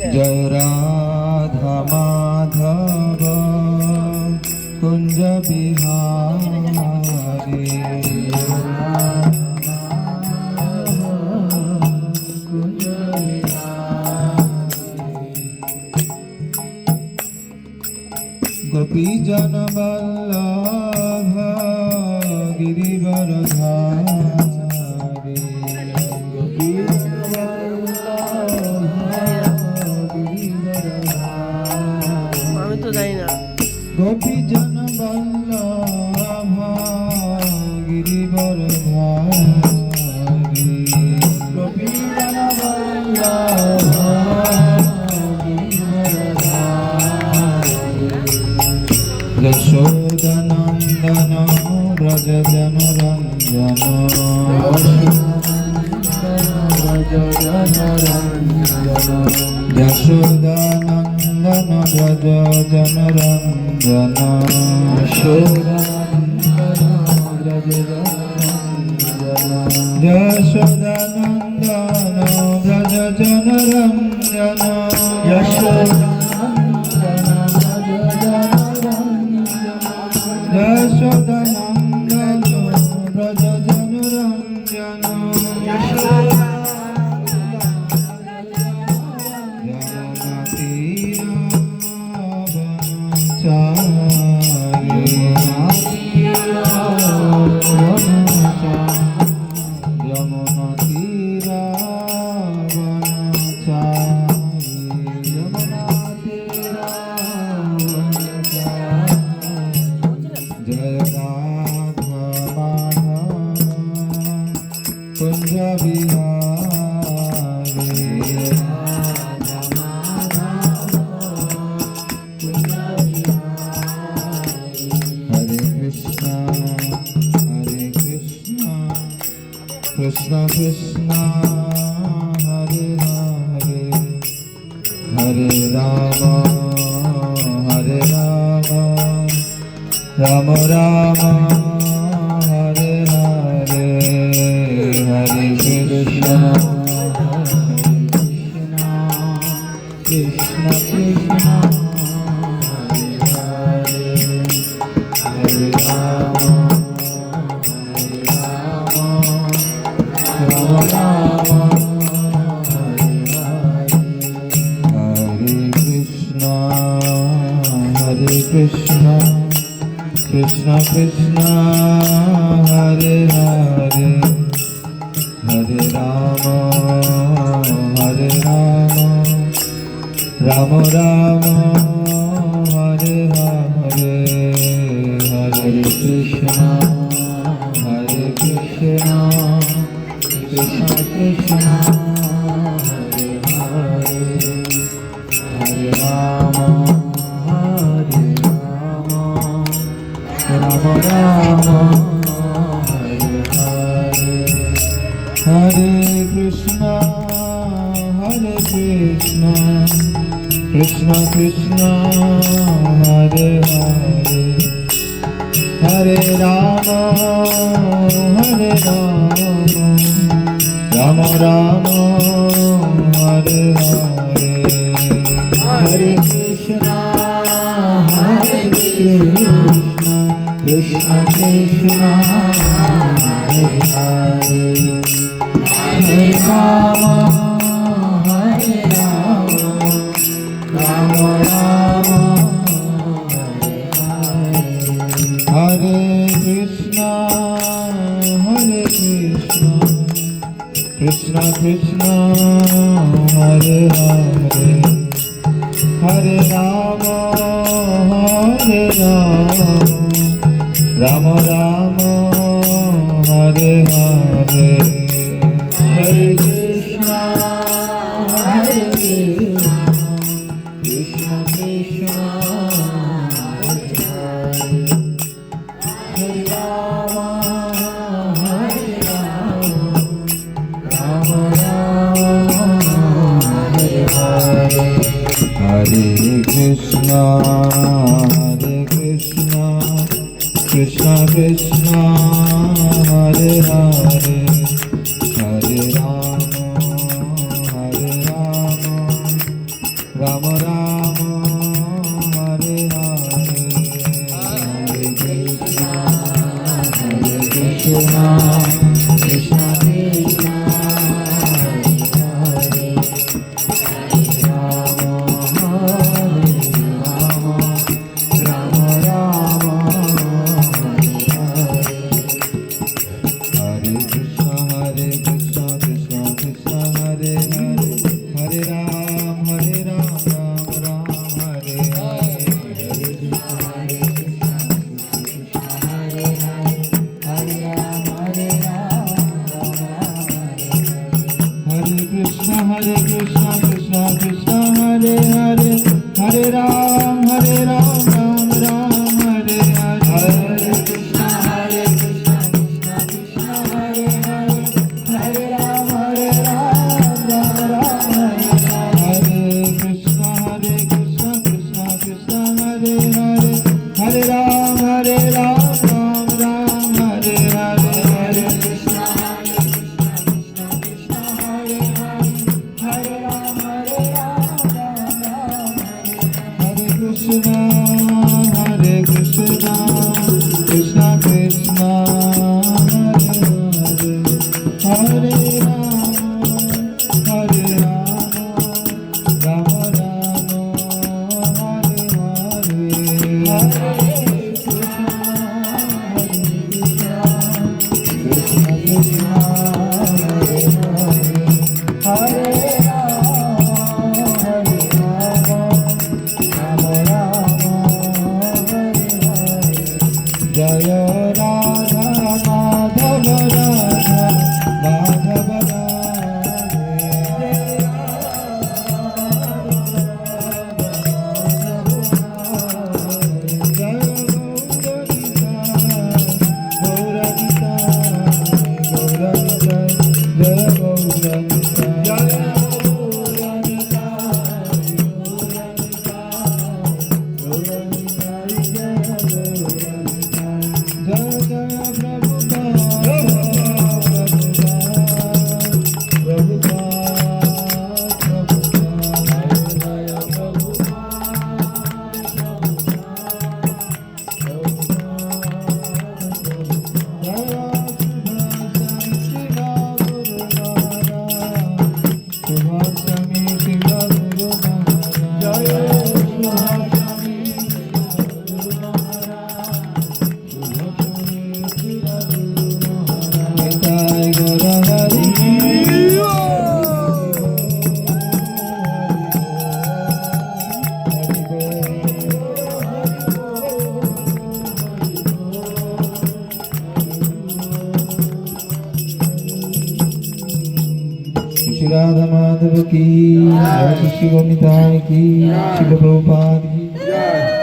जय राधा माधव कुंज बिहारी गोपी जन वल्लभ गिरिवरधारी गोपी गोपी जन वल्लभ गिरिवरधारी गोपी जन वल्लभ यशोदनंदन व्रज जनरंजन यशोदानंदन व्रज जनरंजन यशोदानंदन व्रज जनरंजन यशोदानंदन व्रज जनरंजन यमुना जय राधा माधव कुंज बिहारी हरे कृष्णा कृष्ण कृष्ण हरे हरे हरे राम राम राम हरे हरे हरे कृष्ण कृष्ण कृष्ण हरे हरे राम राम हरे कृष्ण कृष्ण कृष्ण हरे हरे हरे राम राम राम हरे हरे हरे कृष्ण कृष्ण कृष्ण हरे हरे हरे राम राम राम हरे हरे हरे कृष्ण कृष्ण कृष्ण हरे हरे हरे राम राम राम हरे हरे हरे कृष्ण कृष्ण कृष्ण हरे हरे हरे राम राम राम हरे कृष्ण कृष्ण कृष्ण हरे हरे हरे राम राम राम हरे हरे हरे कृष्ण कृष्ण कृष्ण हरे Ram Ram Hare Hare Hare Krishna Krishna Krishna Hare Hare Hare Ram Ram Ram Hare Hare Hare Krishna Krishna Krishna Hare Radha Madhav की शिव निताय की शिव प्रभुपाद की